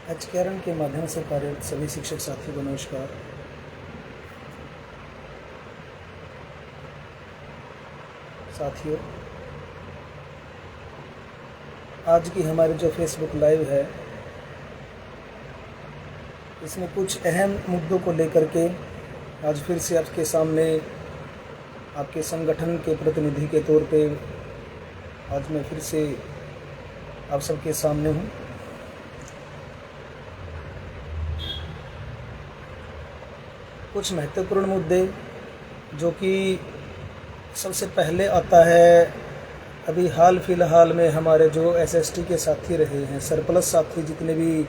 एचकेआरएन के माध्यम से कार्यरत सभी शिक्षक साथियों को नमस्कार। साथियों, आज की हमारी जो फेसबुक लाइव है, इसमें कुछ अहम मुद्दों को लेकर के आज फिर से आपके सामने आपके संगठन के प्रतिनिधि के तौर पे आज मैं फिर से आप सबके सामने हूँ। कुछ महत्वपूर्ण मुद्दे जो कि सबसे पहले आता है, अभी हाल फिलहाल में हमारे जो एसएसटी के साथी रहे हैं, सरप्लस साथी जितने भी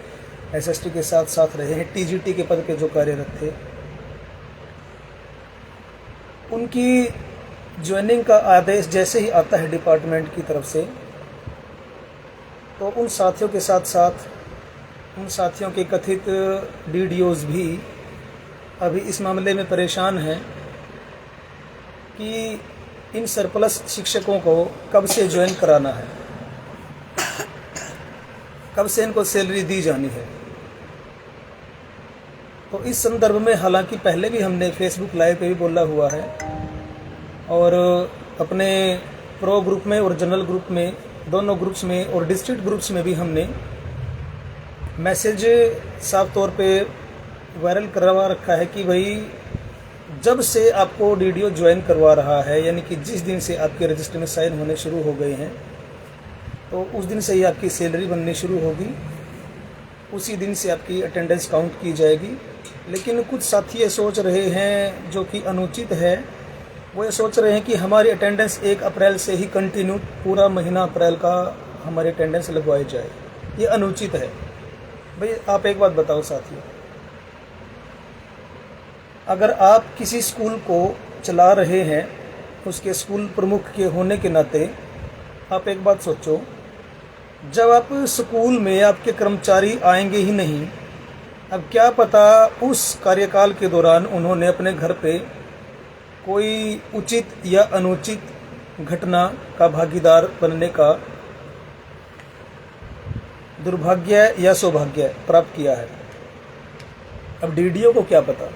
एसएसटी के साथ रहे हैं, टीजीटी के पद पे जो कार्यरत थे, उनकी ज्वाइनिंग का आदेश जैसे ही आता है डिपार्टमेंट की तरफ से, तो उन साथियों के साथ उन साथियों के कथित डीडीओज भी अभी इस मामले में परेशान हैं कि इन सरप्लस शिक्षकों को कब से ज्वाइन कराना है, कब से इनको सैलरी दी जानी है। तो इस संदर्भ में हालांकि पहले भी हमने फेसबुक लाइव पे भी बोला हुआ है और अपने प्रो ग्रुप में और जनरल ग्रुप में, दोनों ग्रुप्स में और डिस्ट्रिक्ट ग्रुप्स में भी हमने मैसेज साफ तौर पे वायरल करवा रखा है कि भाई जब से आपको डीडीओ ज्वाइन करवा रहा है, यानी कि जिस दिन से आपके रजिस्टर में साइन होने शुरू हो गए हैं, तो उस दिन से ही आपकी सैलरी बननी शुरू होगी, उसी दिन से आपकी अटेंडेंस काउंट की जाएगी। लेकिन कुछ साथी ये सोच रहे हैं जो कि अनुचित है, वो ये सोच रहे हैं कि हमारी अटेंडेंस 1 अप्रैल से ही कंटिन्यू पूरा महीना अप्रैल का हमारी अटेंडेंस लगवाई जाए। ये अनुचित है। भाई आप एक बात बताओ साथियों, अगर आप किसी स्कूल को चला रहे हैं, उसके स्कूल प्रमुख के होने के नाते आप एक बात सोचो, जब आप स्कूल में आपके कर्मचारी आएंगे ही नहीं, अब क्या पता उस कार्यकाल के दौरान उन्होंने अपने घर पे कोई उचित या अनुचित घटना का भागीदार बनने का दुर्भाग्य या सौभाग्य प्राप्त किया है। अब डीडीओ को क्या पता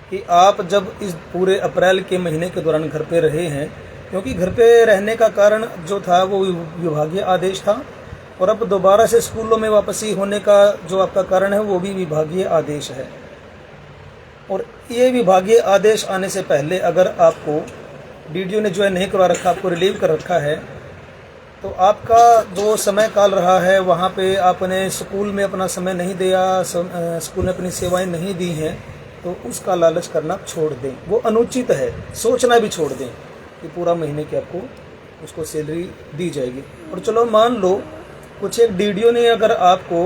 कि आप जब इस पूरे अप्रैल के महीने के दौरान घर पे रहे हैं, क्योंकि घर पे रहने का कारण जो था वो विभागीय आदेश था, और अब दोबारा से स्कूलों में वापसी होने का जो आपका कारण है वो भी विभागीय आदेश है। और ये विभागीय आदेश आने से पहले अगर आपको डीडीओ ने ज्वाइन नहीं करवा रखा, आपको रिलीव कर रखा है, तो आपका जो समय काल रहा है वहाँ पे आपने स्कूल में अपना समय नहीं दिया, स्कूल में अपनी सेवाएं नहीं दी हैं, तो उसका लालच करना छोड़ दें। वो अनुचित है। सोचना भी छोड़ दें कि पूरा महीने की आपको उसको सैलरी दी जाएगी। और चलो मान लो कुछ एक डीडीओ ने अगर आपको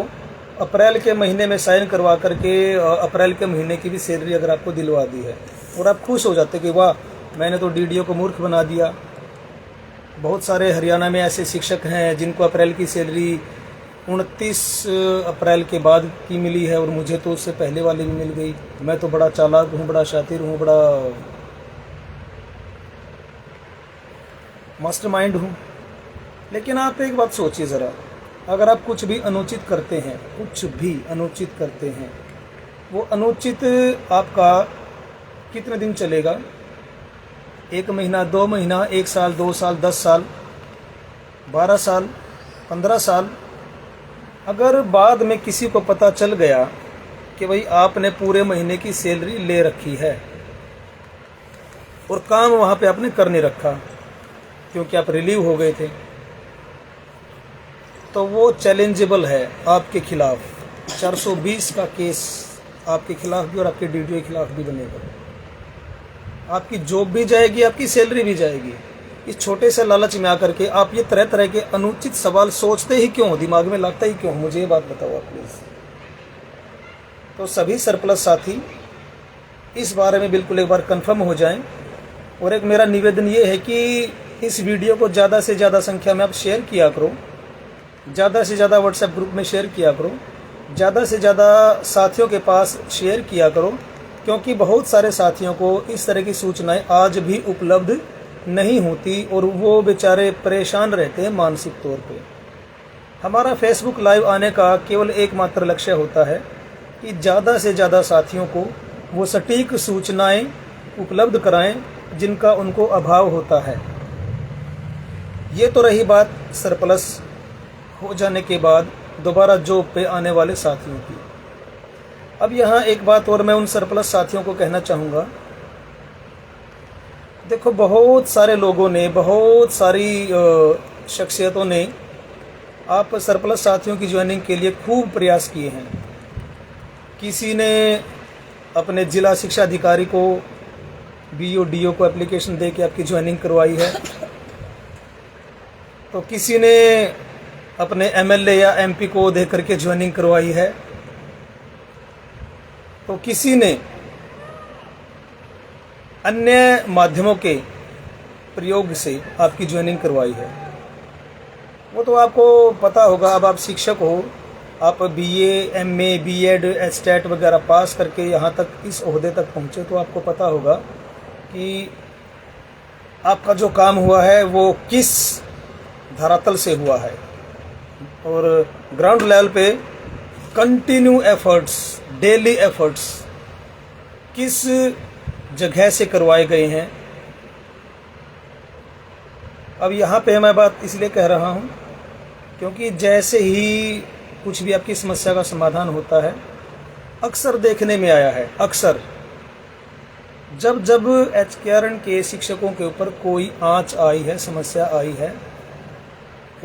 अप्रैल के महीने में साइन करवा करके अप्रैल के महीने की भी सैलरी अगर आपको दिलवा दी है और आप खुश हो जाते कि वाह, मैंने तो डीडीओ को मूर्ख बना दिया। बहुत सारे हरियाणा में ऐसे शिक्षक हैं जिनको अप्रैल की सैलरी 29 अप्रैल के बाद की मिली है और मुझे तो उससे पहले वाली भी मिल गई। मैं तो बड़ा चालाक हूँ, बड़ा शातिर हूँ, बड़ा मास्टरमाइंड हूँ। लेकिन आप एक बात सोचिए ज़रा, अगर आप कुछ भी अनुचित करते हैं, कुछ भी अनुचित करते हैं, वो अनुचित आपका कितने दिन चलेगा? 1 महीना, 2 महीना, 1 साल, 2 साल, 10 साल, 12 साल, 15 साल। अगर बाद में किसी को पता चल गया कि भाई आपने पूरे महीने की सैलरी ले रखी है और काम वहाँ पे आपने कर नहीं रखा क्योंकि आप रिलीव हो गए थे, तो वो चैलेंजेबल है आपके खिलाफ। 420 का केस आपके खिलाफ भी और आपके डीडीओ के खिलाफ भी बनेगा। आपकी जॉब भी जाएगी, आपकी सैलरी भी जाएगी। इस छोटे से लालच में आकर के आप ये तरह तरह के अनुचित सवाल सोचते ही क्यों, दिमाग में लगता ही क्यों? मुझे ये बात बताओ आप प्लीज। तो सभी सरप्लस साथी इस बारे में बिल्कुल एक बार कंफर्म हो जाएं। और एक मेरा निवेदन ये है कि इस वीडियो को ज़्यादा से ज़्यादा संख्या में आप शेयर किया करो, ज़्यादा से ज़्यादा व्हाट्सएप ग्रुप में शेयर किया करो, ज़्यादा से ज़्यादा साथियों के पास शेयर किया करो, क्योंकि बहुत सारे साथियों को इस तरह की सूचनाएं आज भी उपलब्ध नहीं होती और वो बेचारे परेशान रहते हैं मानसिक तौर पे। हमारा फेसबुक लाइव आने का केवल एकमात्र लक्ष्य होता है कि ज़्यादा से ज़्यादा साथियों को वो सटीक सूचनाएं उपलब्ध कराएं जिनका उनको अभाव होता है। ये तो रही बात सरप्लस हो जाने के बाद दोबारा जॉब पे आने वाले साथियों की। अब यहाँ एक बात और मैं उन सरप्लस साथियों को कहना चाहूँगा। देखो, बहुत सारे लोगों ने, बहुत सारी शख्सियतों ने आप सरप्लस साथियों की ज्वाइनिंग के लिए खूब प्रयास किए हैं। किसी ने अपने जिला शिक्षा अधिकारी को, BO DO को एप्लीकेशन दे के आपकी ज्वाइनिंग करवाई है, तो किसी ने अपने MLA या MP को दे करके ज्वाइनिंग करवाई है, तो किसी ने अन्य माध्यमों के प्रयोग से आपकी ज्वाइनिंग करवाई है। वो तो आपको पता होगा। अब आप शिक्षक हो, आप BA MA B.Ed STAT वगैरह पास करके यहाँ तक, इस ओहदे तक पहुँचे, तो आपको पता होगा कि आपका जो काम हुआ है वो किस धरातल से हुआ है। और ग्राउंड लेवल पे कंटिन्यू एफर्ट्स, डेली एफर्ट्स किस जगह से करवाए गए हैं। अब यहाँ पे मैं बात इसलिए कह रहा हूँ क्योंकि जैसे ही कुछ भी आपकी समस्या का समाधान होता है, अक्सर देखने में आया है, अक्सर जब जब HKRN के शिक्षकों के ऊपर कोई आंच आई है, समस्या आई है,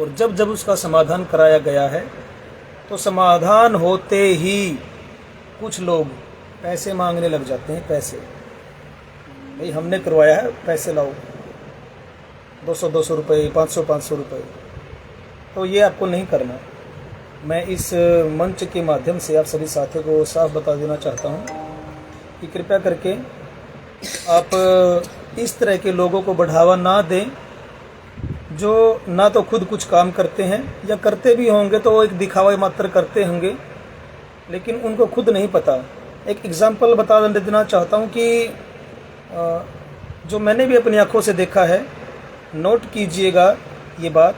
और जब जब उसका समाधान कराया गया है, तो समाधान होते ही कुछ लोग पैसे मांगने लग जाते हैं। पैसे, भाई हमने करवाया है, पैसे लाओ, 200 रुपये, 500 रुपये। तो ये आपको नहीं करना। मैं इस मंच के माध्यम से आप सभी साथियों को साफ बता देना चाहता हूँ कि कृपया करके आप इस तरह के लोगों को बढ़ावा ना दें जो ना तो खुद कुछ काम करते हैं, या करते भी होंगे तो एक दिखावा मात्र करते होंगे, लेकिन उनको खुद नहीं पता। एक एग्जाम्पल बता देना चाहता हूँ कि जो मैंने भी अपनी आंखों से देखा है, नोट कीजिएगा ये बात।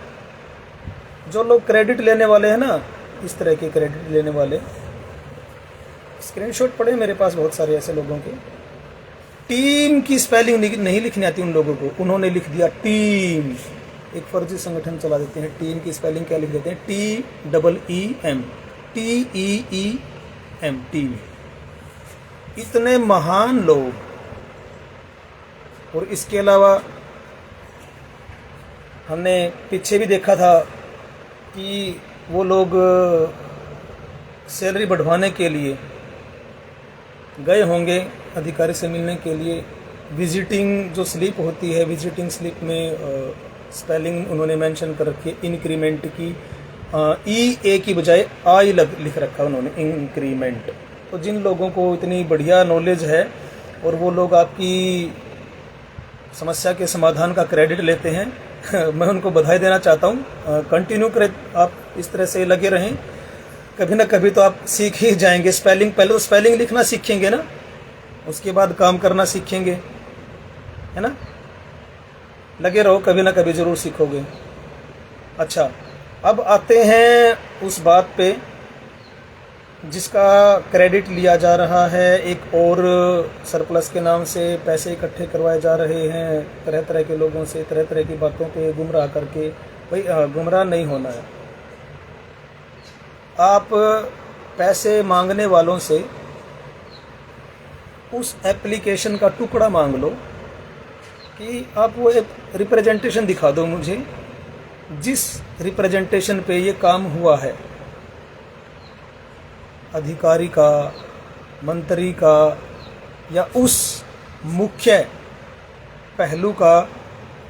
जो लोग क्रेडिट लेने वाले हैं ना, इस तरह के क्रेडिट लेने वाले, स्क्रीनशॉट पड़े मेरे पास बहुत सारे ऐसे लोगों के। टीम की स्पेलिंग नहीं लिखनी आती उन लोगों को, उन्होंने लिख दिया टीम। एक फर्जी संगठन चला देते हैं। टीम की स्पेलिंग क्या लिख देते हैं? TEEM, TEEM, team. इतने महान लोग। और इसके अलावा हमने पीछे भी देखा था कि वो लोग सैलरी बढ़वाने के लिए गए होंगे अधिकारी से मिलने के लिए। विजिटिंग जो स्लिप होती है, विजिटिंग स्लिप में स्पेलिंग उन्होंने मेंशन कर रखी है इंक्रीमेंट की, EA की बजाय I लिख रखा उन्होंने, इंक्रीमेंट। तो जिन लोगों को इतनी बढ़िया नॉलेज है और वो लोग आपकी समस्या के समाधान का क्रेडिट लेते हैं, मैं उनको बधाई देना चाहता हूँ। कंटिन्यू करें, आप इस तरह से लगे रहें, कभी ना कभी तो आप सीख ही जाएंगे। स्पेलिंग, पहले तो स्पेलिंग लिखना सीखेंगे ना, उसके बाद काम करना सीखेंगे, है ना। लगे रहो, कभी ना कभी ज़रूर सीखोगे। अच्छा, अब आते हैं उस बात पे जिसका क्रेडिट लिया जा रहा है। एक और सरप्लस के नाम से पैसे इकट्ठे करवाए जा रहे हैं तरह तरह के लोगों से, तरह तरह की बातों पे गुमराह करके। भाई गुमराह नहीं होना है। आप पैसे मांगने वालों से उस एप्लीकेशन का टुकड़ा मांग लो कि आप वो एक रिप्रेजेंटेशन दिखा दो मुझे, जिस रिप्रेजेंटेशन पे ये काम हुआ है, अधिकारी का, मंत्री का, या उस मुख्य पहलू का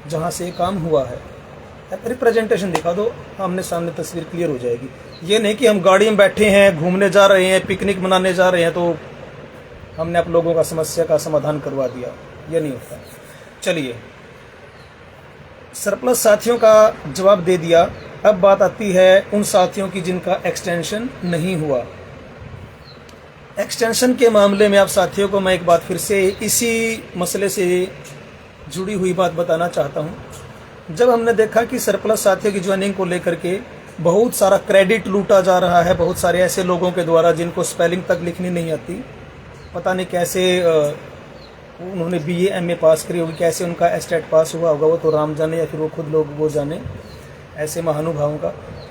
जहाँ से काम हुआ है। रिप्रेजेंटेशन दिखा दो, आमने सामने तस्वीर क्लियर हो जाएगी। ये नहीं कि हम गाड़ी में बैठे हैं, घूमने जा रहे हैं, पिकनिक मनाने जा रहे हैं, तो हमने आप लोगों का समस्या का समाधान करवा दिया। ये नहीं होता। चलिए, सरप्लस साथियों का जवाब दे दिया। अब बात आती है उन साथियों की जिनका एक्सटेंशन नहीं हुआ। एक्सटेंशन के मामले में आप साथियों को मैं एक बात फिर से इसी मसले से जुड़ी हुई बात बताना चाहता हूं। जब हमने देखा कि सरप्लस साथियों की ज्वाइनिंग को लेकर के बहुत सारा क्रेडिट लूटा जा रहा है बहुत सारे ऐसे लोगों के द्वारा जिनको स्पेलिंग तक लिखनी नहीं आती। पता नहीं कैसे उन्होंने BA MA पास करी होगी, कैसे उनका एस्टेट पास हुआ होगा, वो तो राम जाने या फिर वो खुद लोग वो जाने, ऐसे महानुभावों का।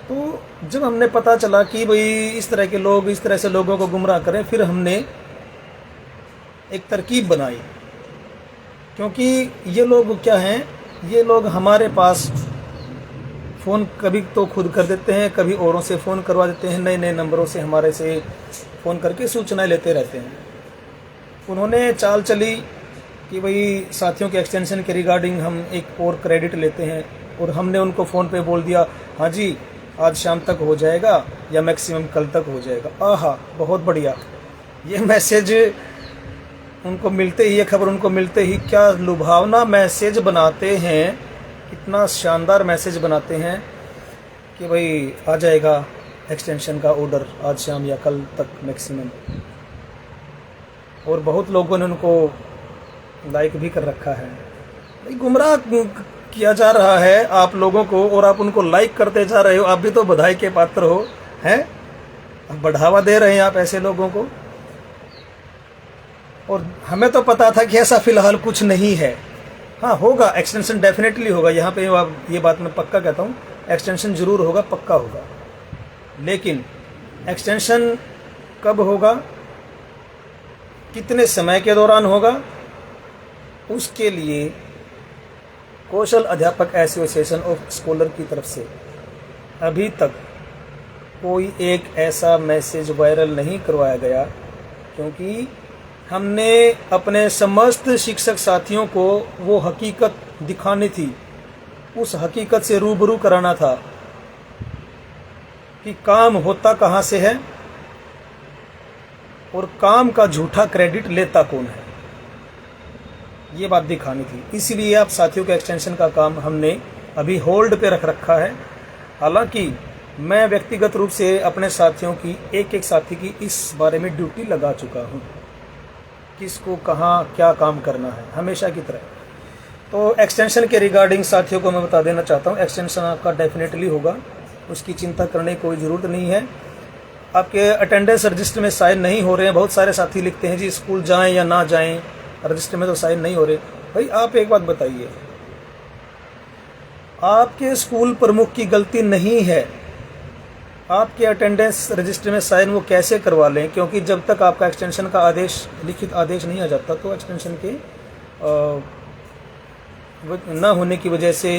तो जब हमने पता चला कि भाई इस तरह के लोग इस तरह से लोगों को गुमराह करें, फिर हमने एक तरकीब बनाई। क्योंकि ये लोग क्या हैं, ये लोग हमारे पास फ़ोन कभी तो खुद कर देते हैं, कभी औरों से फ़ोन करवा देते हैं, नए नए नंबरों से हमारे से फ़ोन करके सूचनाएं लेते रहते हैं। उन्होंने चाल चली कि भाई साथियों के एक्सटेंशन के रिगार्डिंग हम एक और क्रेडिट लेते हैं, और हमने उनको फ़ोन पे बोल दिया हाँ जी आज शाम तक हो जाएगा या मैक्सिमम कल तक हो जाएगा। आहा बहुत बढ़िया। ये मैसेज उनको मिलते ही, ये खबर उनको मिलते ही क्या लुभावना मैसेज बनाते हैं, कितना शानदार मैसेज बनाते हैं कि भाई आ जाएगा एक्सटेंशन का ऑर्डर आज शाम या कल तक मैक्सिमम। और बहुत लोगों ने उनको लाइक भी कर रखा है। भाई गुमराह किया जा रहा है आप लोगों को, और आप उनको लाइक करते जा रहे हो। आप भी तो बधाई के पात्र हो, हैं? बढ़ावा दे रहे हैं आप ऐसे लोगों को। और हमें तो पता था कि ऐसा फिलहाल कुछ नहीं है। हाँ होगा, एक्सटेंशन डेफिनेटली होगा। यहाँ पे ये बात मैं पक्का कहता हूँ, एक्सटेंशन ज़रूर होगा, पक्का होगा। लेकिन एक्सटेंशन कब होगा, कितने समय के दौरान होगा, उसके लिए कौशल अध्यापक एसोसिएशन ऑफ स्कॉलर की तरफ से अभी तक कोई एक ऐसा मैसेज वायरल नहीं करवाया गया। क्योंकि हमने अपने समस्त शिक्षक साथियों को वो हकीकत दिखानी थी, उस हकीकत से रूबरू कराना था कि काम होता कहाँ से है और काम का झूठा क्रेडिट लेता कौन है, ये बात दिखानी थी। इसीलिए आप साथियों के एक्सटेंशन का काम हमने अभी होल्ड पे रख रखा है। हालांकि मैं व्यक्तिगत रूप से अपने साथियों की एक एक साथी की इस बारे में ड्यूटी लगा चुका हूँ, किसको कहाँ क्या काम करना है, हमेशा की तरह। तो एक्सटेंशन के रिगार्डिंग साथियों को मैं बता देना चाहता हूँ, एक्सटेंशन आपका डेफिनेटली होगा, उसकी चिंता करने की कोई ज़रूरत नहीं है। आपके अटेंडेंस रजिस्टर में साइन नहीं हो रहे हैं। बहुत सारे साथी लिखते हैं जी स्कूल जाएं या ना जाएं, रजिस्टर में तो साइन नहीं हो रहे। भाई आप एक बात बताइए, आपके स्कूल प्रमुख की गलती नहीं है, आपके अटेंडेंस रजिस्टर में साइन वो कैसे करवा लें? क्योंकि जब तक आपका एक्सटेंशन का आदेश, लिखित आदेश नहीं आ जाता, तो एक्सटेंशन के ना होने की वजह से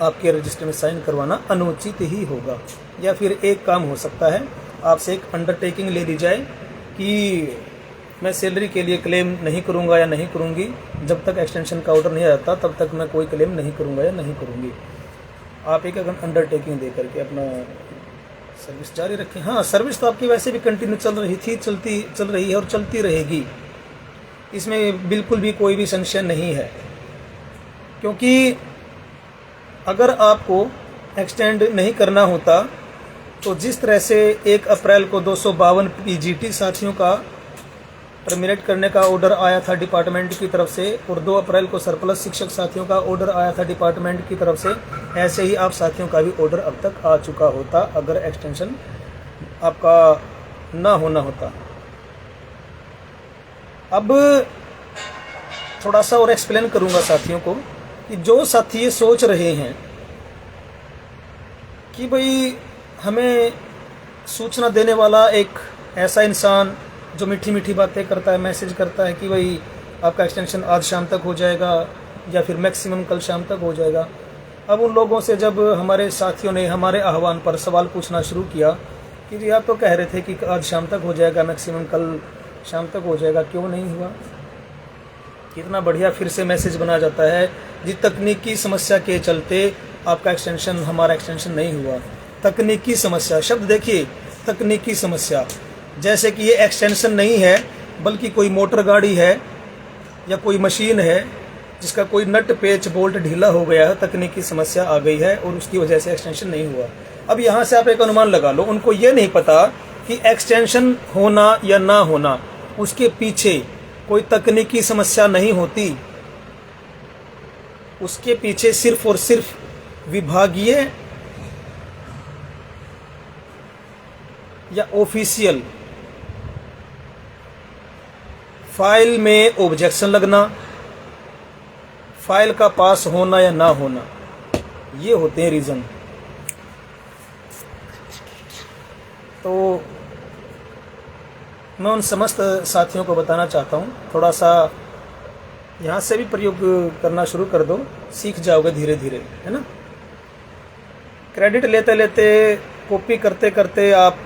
आपके रजिस्टर में साइन करवाना अनुचित ही होगा। या फिर एक काम हो सकता है, आपसे एक अंडरटेकिंग ले ली जाए कि मैं सैलरी के लिए क्लेम नहीं करूंगा या नहीं करूंगी, जब तक एक्सटेंशन का ऑर्डर नहीं आता तब तक मैं कोई क्लेम नहीं करूंगा या नहीं करूंगी। आप एक अंडरटेकिंग दे करके अपना सर्विस जारी रखें। हाँ, सर्विस तो आपकी वैसे भी कंटिन्यू चल रही थी, चल रही है और चलती रहेगी, इसमें बिल्कुल भी कोई भी संशय नहीं है। क्योंकि अगर आपको एक्सटेंड नहीं करना होता तो जिस तरह से 1 अप्रैल को 252 PGT साथियों का टर्मिनेट करने का ऑर्डर आया था डिपार्टमेंट की तरफ से, और 2 अप्रैल को सरप्लस शिक्षक साथियों का ऑर्डर आया था डिपार्टमेंट की तरफ से, ऐसे ही आप साथियों का भी ऑर्डर अब तक आ चुका होता अगर एक्सटेंशन आपका ना होना होता। अब थोड़ा सा और एक्सप्लेन करूंगा साथियों को कि जो साथी ये सोच रहे हैं कि भाई हमें सूचना देने वाला एक ऐसा इंसान जो मीठी मीठी बातें करता है, मैसेज करता है कि भाई आपका एक्सटेंशन आज शाम तक हो जाएगा या फिर मैक्सिमम कल शाम तक हो जाएगा। अब उन लोगों से जब हमारे साथियों ने हमारे आह्वान पर सवाल पूछना शुरू किया कि जी आप तो कह रहे थे कि आज शाम तक हो जाएगा, मैक्सिमम कल शाम तक हो जाएगा, क्यों नहीं हुआ? कितना बढ़िया फिर से मैसेज बना जाता है जी तकनीकी समस्या के चलते आपका एक्सटेंशन, हमारा एक्सटेंशन नहीं हुआ। तकनीकी समस्या, शब्द देखिए, तकनीकी समस्या, जैसे कि ये एक्सटेंशन नहीं है बल्कि कोई मोटर गाड़ी है या कोई मशीन है जिसका कोई नट पेच बोल्ट ढीला हो गया है, तकनीकी समस्या आ गई है और उसकी वजह से एक्सटेंशन नहीं हुआ। अब यहाँ से आप एक अनुमान लगा लो, उनको ये नहीं पता कि एक्सटेंशन होना या ना होना उसके पीछे कोई तकनीकी समस्या नहीं होती, उसके पीछे सिर्फ और सिर्फ विभागीय या ऑफिशियल फाइल में ऑब्जेक्शन लगना, फाइल का पास होना या ना होना, ये होते हैं रीज़न। तो मैं उन समस्त साथियों को बताना चाहता हूँ, थोड़ा सा यहाँ से भी प्रयोग करना शुरू कर दो, सीख जाओगे धीरे धीरे, है ना। क्रेडिट लेते लेते, कॉपी करते करते आप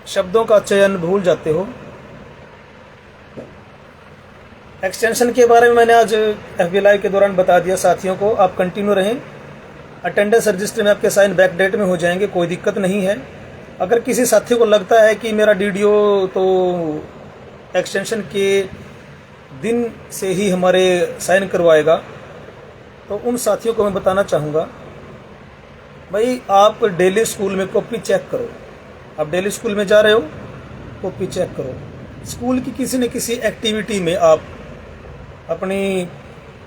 शब्दों का चयन भूल जाते हो। एक्सटेंशन के बारे में मैंने आज FB लाइव के दौरान बता दिया साथियों को, आप कंटिन्यू रहें। अटेंडेंस रजिस्टर में आपके साइन बैक डेट में हो जाएंगे, कोई दिक्कत नहीं है। अगर किसी साथी को लगता है कि मेरा DDO तो एक्सटेंशन के दिन से ही हमारे साइन करवाएगा, तो उन साथियों को मैं बताना चाहूँगा, भाई आप डेली स्कूल में कॉपी चेक करो। आप डेली स्कूल में जा रहे हो, कॉपी चेक करो। स्कूल की किसी न किसी एक्टिविटी में आप अपनी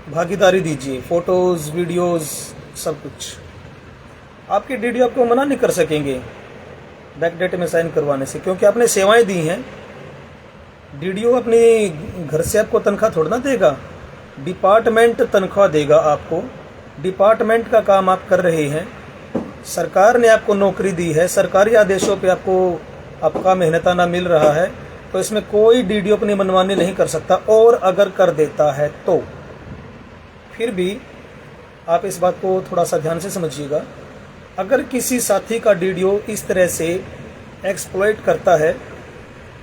भागीदारी दीजिए, फोटोज़, वीडियोज़, सब कुछ। आपके DDO आपको मना नहीं कर सकेंगे बैक डेट में साइन करवाने से, क्योंकि आपने सेवाएं दी हैं। DDO अपनी घर से आपको तनख्वाह थोड़ा ना देगा, डिपार्टमेंट तनख्वाह देगा आपको। डिपार्टमेंट का काम आप कर रहे हैं, सरकार ने आपको नौकरी दी है, सरकारी आदेशों पे आपको आपका मेहनताना मिल रहा है, तो इसमें कोई DDO अपनी मनमानी नहीं कर सकता। और अगर कर देता है तो फिर भी आप इस बात को थोड़ा सा ध्यान से समझिएगा। अगर किसी साथी का DDO इस तरह से एक्सप्लॉइट करता है,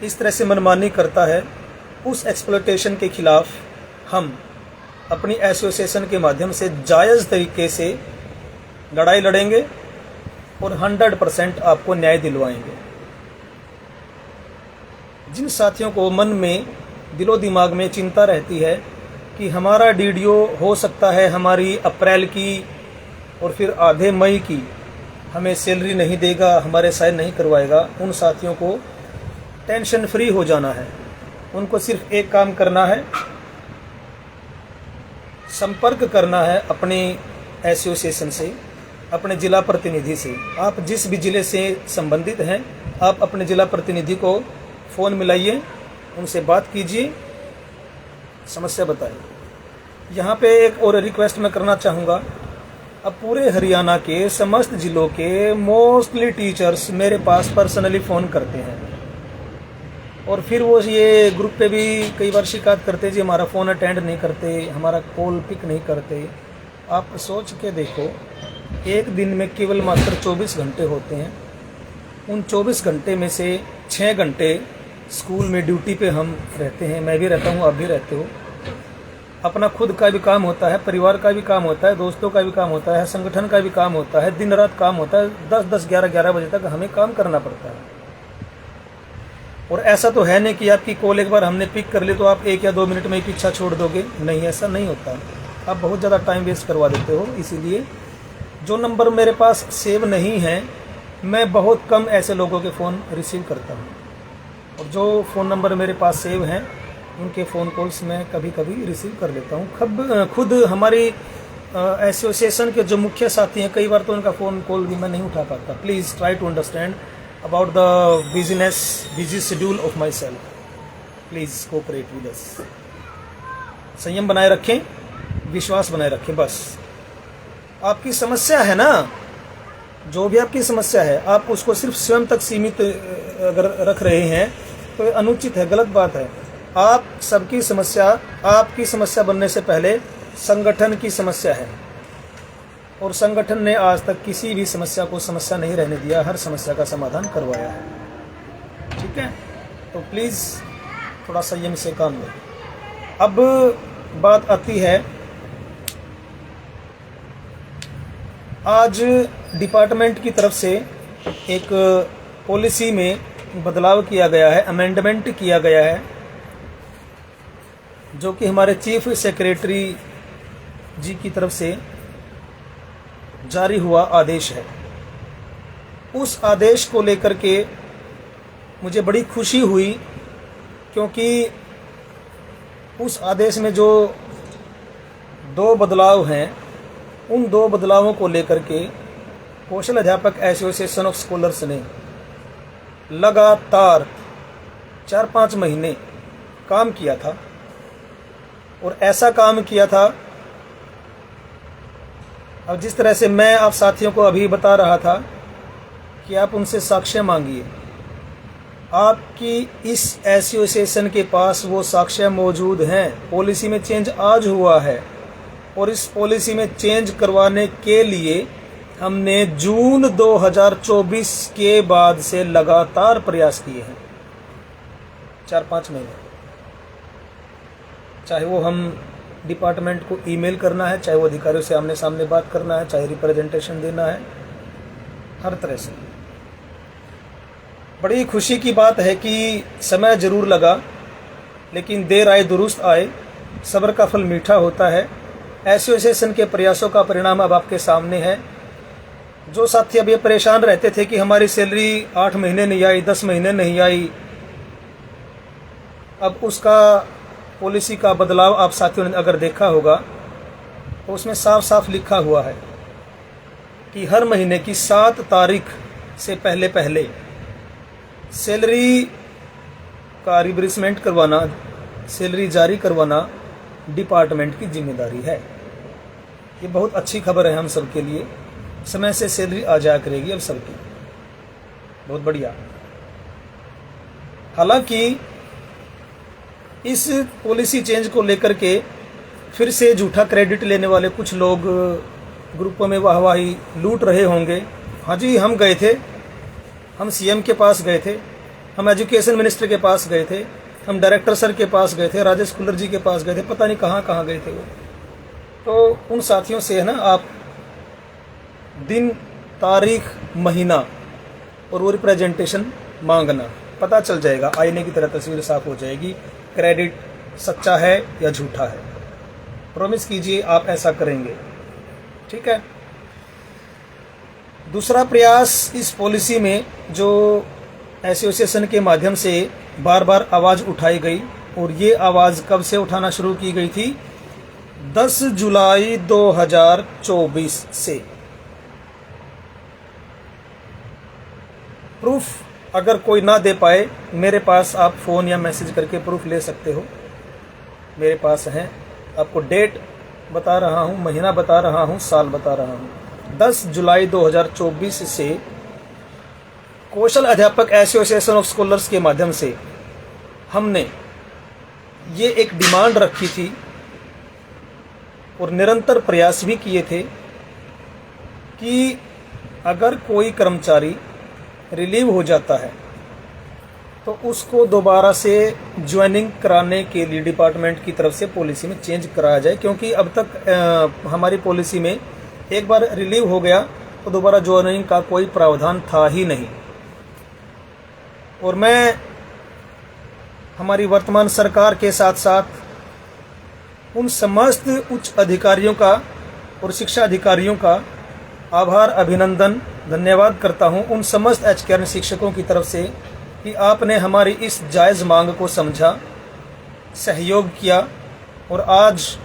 इस तरह से मनमानी करता है, उस एक्सप्लॉइटेशन के खिलाफ हम अपनी एसोसिएशन के माध्यम से जायज़ तरीके से लड़ाई लड़ेंगे और 100% आपको न्याय दिलवाएंगे। जिन साथियों को मन में, दिलो दिमाग में चिंता रहती है कि हमारा DDO हो सकता है हमारी अप्रैल की और फिर आधे मई की हमें सैलरी नहीं देगा, हमारे साइन नहीं करवाएगा, उन साथियों को टेंशन फ्री हो जाना है। उनको सिर्फ एक काम करना है, संपर्क करना है अपने एसोसिएशन से, अपने जिला प्रतिनिधि से। आप जिस भी जिले से संबंधित हैं, आप अपने जिला प्रतिनिधि को फ़ोन मिलाइए, उनसे बात कीजिए, समस्या बताइए। यहाँ पे एक और रिक्वेस्ट मैं करना चाहूँगा, अब पूरे हरियाणा के समस्त जिलों के मोस्टली टीचर्स मेरे पास पर्सनली फ़ोन करते हैं, और फिर वो ये ग्रुप पे भी कई बार शिकायत करते जी हमारा फ़ोन अटेंड नहीं करते, हमारा कॉल पिक नहीं करते। आप सोच के देखो, एक दिन में केवल मात्र 24 घंटे होते हैं। उन 24 घंटे में से 6 घंटे स्कूल में ड्यूटी पे हम रहते हैं, मैं भी रहता हूँ, आप भी रहते हो। अपना खुद का भी काम होता है, परिवार का भी काम होता है, दोस्तों का भी काम होता है, संगठन का भी काम होता है, दिन रात काम होता है। 10-10, 11-11 बजे तक हमें काम करना पड़ता है। और ऐसा तो है नहीं कि आपकी कॉल एक बार हमने पिक कर ली तो आप 1 या 2 मिनट में ही पीछा छोड़ दोगे, नहीं, ऐसा नहीं होता। आप बहुत ज़्यादा टाइम वेस्ट करवा देते हो। इसीलिए जो नंबर मेरे पास सेव नहीं है, मैं बहुत कम ऐसे लोगों के फ़ोन रिसीव करता हूँ, और जो फ़ोन नंबर मेरे पास सेव हैं उनके फ़ोन कॉल्स मैं कभी कभी रिसीव कर लेता हूँ। खुद हमारी एसोसिएशन के जो मुख्य साथी हैं, कई बार तो उनका फ़ोन कॉल भी मैं नहीं उठा पाता। Please try to understand about the busy schedule of my self. Please cooperate with us. संयम बनाए रखें, विश्वास बनाए रखें। बस आपकी समस्या है ना, जो भी आपकी समस्या है, आप उसको सिर्फ स्वयं तक सीमित अगर रख रहे हैं तो ये अनुचित है, गलत बात है। आप सबकी समस्या, आपकी समस्या बनने से पहले संगठन की समस्या है, और संगठन ने आज तक किसी भी समस्या को समस्या नहीं रहने दिया, हर समस्या का समाधान करवाया है। ठीक है, तो प्लीज़ थोड़ा संयम से काम लें। अब बात आती है, आज डिपार्टमेंट की तरफ से एक पॉलिसी में बदलाव किया गया है, अमेंडमेंट किया गया है, जो कि हमारे चीफ सेक्रेटरी जी की तरफ से जारी हुआ आदेश है। उस आदेश को लेकर के मुझे बड़ी खुशी हुई, क्योंकि उस आदेश में जो 2 बदलाव हैं, उन 2 बदलावों को लेकर के कौशल अध्यापक एसोसिएशन ऑफ स्कॉलर्स ने लगातार 4-5 महीने काम किया था, और ऐसा काम किया था, अब जिस तरह से मैं आप साथियों को अभी बता रहा था कि आप उनसे साक्ष्य मांगिए। आपकी इस एसोसिएशन के पास वो साक्ष्य मौजूद हैं। पॉलिसी में चेंज आज हुआ है, और इस पॉलिसी में चेंज करवाने के लिए हमने जून 2024 के बाद से लगातार प्रयास किए हैं, 4-5 महीने। चाहे वो हम डिपार्टमेंट को ईमेल करना है, चाहे वो अधिकारियों से आमने सामने बात करना है, चाहे रिप्रेजेंटेशन देना है, हर तरह से। बड़ी खुशी की बात है कि समय जरूर लगा, लेकिन देर आए दुरुस्त आए, सब्र का फल मीठा होता है। एसोसिएशन के प्रयासों का परिणाम अब आपके सामने है। जो साथी अब ये परेशान रहते थे कि हमारी सैलरी 8 महीने नहीं आई, 10 महीने नहीं आई, अब उसका पॉलिसी का बदलाव आप साथियों ने अगर देखा होगा तो उसमें साफ साफ लिखा हुआ है कि हर महीने की 7 तारीख से पहले पहले सैलरी का रिबरिसमेंट करवाना, सैलरी जारी करवाना डिपार्टमेंट की जिम्मेदारी है। ये बहुत अच्छी खबर है हम सब के लिए। समय से सैलरी आ जाया करेगी अब सबकी, बहुत बढ़िया। हालांकि इस पॉलिसी चेंज को लेकर के फिर से झूठा क्रेडिट लेने वाले कुछ लोग ग्रुपों में वाहवाही लूट रहे होंगे। हाँ जी, हम गए थे, हम सीएम के पास गए थे, हम एजुकेशन मिनिस्टर के पास गए थे, हम डायरेक्टर सर के पास गए थे, राजेश कुल्लर जी के पास गए थे, पता नहीं कहाँ कहाँ गए थे वो। तो उन साथियों से है ना, आप दिन, तारीख, महीना और वो रिप्रेजेंटेशन मांगना, पता चल जाएगा, आईने की तरह तस्वीर साफ हो जाएगी, क्रेडिट सच्चा है या झूठा है। प्रॉमिस कीजिए आप ऐसा करेंगे, ठीक है। दूसरा प्रयास इस पॉलिसी में जो एसोसिएशन के माध्यम से बार बार आवाज़ उठाई गई, और ये आवाज़ कब से उठाना शुरू की गई थी? 10 जुलाई 2024 से। प्रूफ अगर कोई ना दे पाए, मेरे पास आप फ़ोन या मैसेज करके प्रूफ ले सकते हो, मेरे पास हैं। आपको डेट बता रहा हूँ, महीना बता रहा हूँ, साल बता रहा हूँ। 10 जुलाई 2024 से कौशल अध्यापक एसोसिएशन ऑफ स्कॉलर्स के माध्यम से हमने ये एक डिमांड रखी थी और निरंतर प्रयास भी किए थे कि अगर कोई कर्मचारी रिलीव हो जाता है तो उसको दोबारा से ज्वाइनिंग कराने के लिए डिपार्टमेंट की तरफ से पॉलिसी में चेंज कराया जाए, क्योंकि अब तक हमारी पॉलिसी में एक बार रिलीव हो गया तो दोबारा ज्वाइनिंग का कोई प्रावधान था ही नहीं। और मैं हमारी वर्तमान सरकार के साथ साथ उन समस्त उच्च अधिकारियों का और शिक्षा अधिकारियों का आभार, अभिनंदन, धन्यवाद करता हूं उन समस्त एचकेआरएन शिक्षकों की तरफ से कि आपने हमारी इस जायज़ मांग को समझा, सहयोग किया, और आज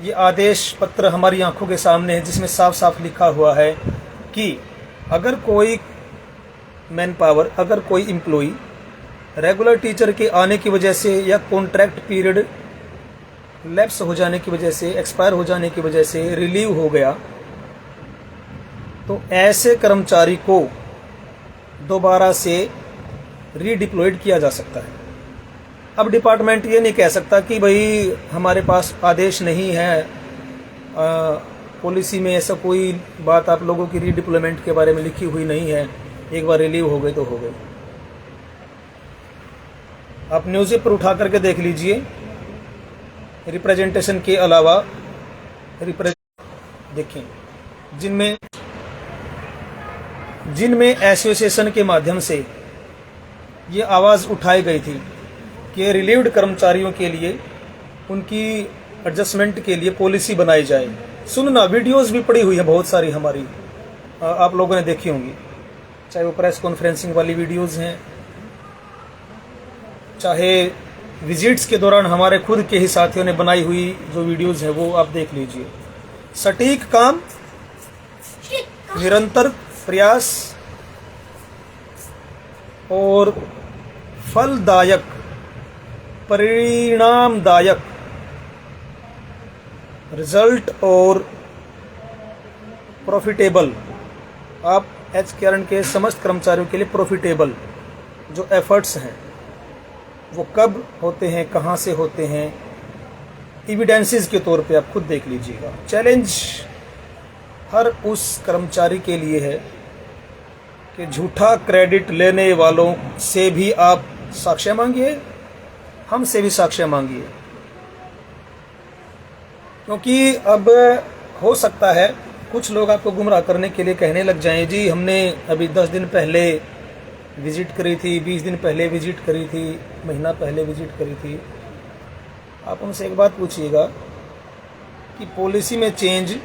ये आदेश पत्र हमारी आंखों के सामने है जिसमें साफ साफ लिखा हुआ है कि अगर कोई मैन पावर, अगर कोई एम्प्लॉई रेगुलर टीचर के आने की वजह से या कॉन्ट्रैक्ट पीरियड लैप्स हो जाने की वजह से, एक्सपायर हो जाने की वजह से रिलीव हो गया, तो ऐसे कर्मचारी को दोबारा से रीडिप्लॉयड किया जा सकता है। अब डिपार्टमेंट ये नहीं कह सकता कि भाई हमारे पास आदेश नहीं है, पॉलिसी में ऐसा कोई बात आप लोगों की रीडिप्लॉयमेंट के बारे में लिखी हुई नहीं है, एक बार रिलीव हो गए तो हो गए। आप न्यूज़ पेपर उठा करके देख लीजिए, रिप्रेजेंटेशन के अलावा देखें जिनमें एसोसिएशन के माध्यम से ये आवाज़ उठाई गई थी कि रिलीव्ड कर्मचारियों के लिए उनकी एडजस्टमेंट के लिए पॉलिसी बनाई जाए। सुनना, वीडियोस भी पड़ी हुई है बहुत सारी हमारी, आप लोगों ने देखी होंगी, चाहे वो प्रेस कॉन्फ्रेंसिंग वाली वीडियोस हैं, चाहे विजिट्स के दौरान हमारे खुद के ही साथियों ने बनाई हुई जो वीडियोस हैं वो आप देख लीजिए। सटीक काम, निरंतर प्रयास और फलदायक, परिणामदायक, रिजल्ट और प्रॉफिटेबल। आप HKRN के समस्त कर्मचारियों के लिए प्रॉफिटेबल जो एफर्ट्स हैं वो कब होते हैं, कहाँ से होते हैं, एविडेंसेस के तौर पे आप खुद देख लीजिएगा। चैलेंज हर उस कर्मचारी के लिए है कि झूठा क्रेडिट लेने वालों से भी आप साक्ष्य मांगिए, हमसे भी साक्ष्य मांगिए, क्योंकि अब हो सकता है कुछ लोग आपको गुमराह करने के लिए कहने लग जाएं, जी हमने अभी 10 दिन पहले विजिट करी थी, 20 दिन पहले विजिट करी थी, महीना पहले विजिट करी थी। आप उनसे एक बात पूछिएगा कि पॉलिसी में चेंज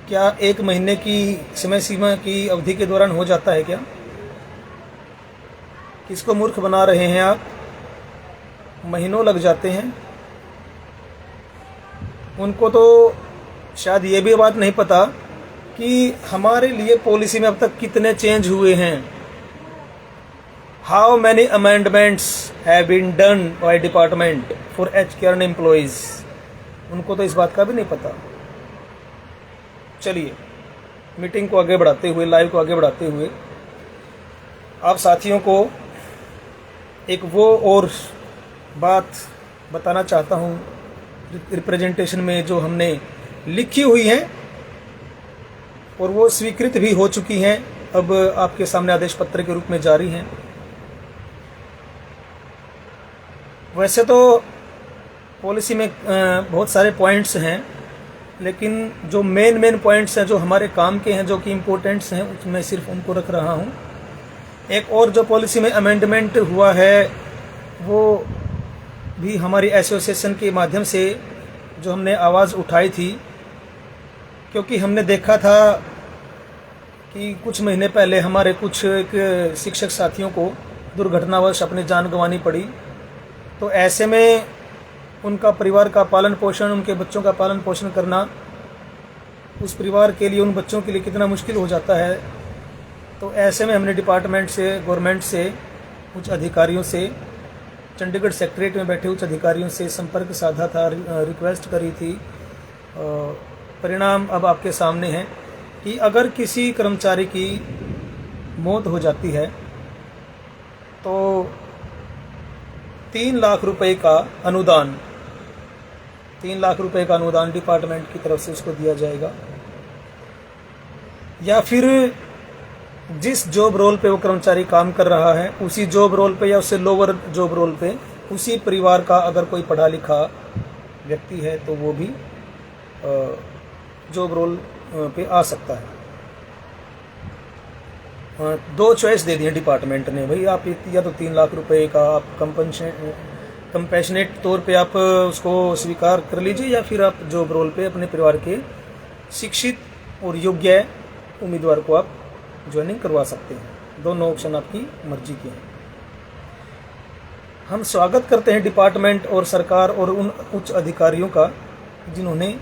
क्या 1 महीने की समय सीमा की अवधि के दौरान हो जाता है क्या? किसको मूर्ख बना रहे हैं आप? महीनों लग जाते हैं। उनको तो शायद ये भी बात नहीं पता कि हमारे लिए पॉलिसी में अब तक कितने चेंज हुए हैं। How many amendments have been done by department for HKRN employees. उनको तो इस बात का भी नहीं पता। चलिए मीटिंग को आगे बढ़ाते हुए, लाइव को आगे बढ़ाते हुए, आप साथियों को एक वो और बात बताना चाहता हूँ रिप्रेजेंटेशन में जो हमने लिखी हुई है और वो स्वीकृत भी हो चुकी हैं, अब आपके सामने आदेश पत्र के रूप में जारी हैं। वैसे तो पॉलिसी में बहुत सारे पॉइंट्स हैं, लेकिन जो मेन पॉइंट्स हैं जो हमारे काम के हैं, जो कि इम्पोर्टेंट्स हैं, उसमें सिर्फ उनको रख रहा हूँ। एक और जो पॉलिसी में अमेंडमेंट हुआ है वो भी हमारी एसोसिएशन के माध्यम से जो हमने आवाज़ उठाई थी, क्योंकि हमने देखा था कि कुछ महीने पहले हमारे कुछ एक शिक्षक साथियों को दुर्घटनावश अपनी जान गंवानी पड़ी। तो ऐसे में उनका परिवार का पालन पोषण, उनके बच्चों का पालन पोषण करना उस परिवार के लिए, उन बच्चों के लिए कितना मुश्किल हो जाता है। तो ऐसे में हमने डिपार्टमेंट से, गवर्नमेंट से, उच्च अधिकारियों से, चंडीगढ़ सेक्रेटरीट में बैठे उच्च अधिकारियों से संपर्क साधा था, रिक्वेस्ट करी थी। परिणाम अब आपके सामने है कि अगर किसी कर्मचारी की मौत हो जाती है तो 3 लाख रुपए का अनुदान, 3 लाख रुपए का अनुदान डिपार्टमेंट की तरफ से उसको दिया जाएगा। या फिर जिस जॉब रोल पे वो कर्मचारी काम कर रहा है उसी जॉब रोल पे या उससे लोअर जॉब रोल पे उसी परिवार का अगर कोई पढ़ा लिखा व्यक्ति है तो वो भी जॉब रोल पे आ सकता है। 2 चॉइस दे दिए डिपार्टमेंट ने, भाई आप या तो 3 लाख रुपए का आप कंपैशनेट तौर पे आप उसको स्वीकार कर लीजिए, या फिर आप जॉब रोल पे अपने परिवार के शिक्षित और योग्य उम्मीदवार को आप ज्वाइनिंग करवा सकते हैं। दोनों ऑप्शन आपकी मर्जी के हैं। हम स्वागत करते हैं डिपार्टमेंट और सरकार और उन उच्च अधिकारियों का जिन्होंने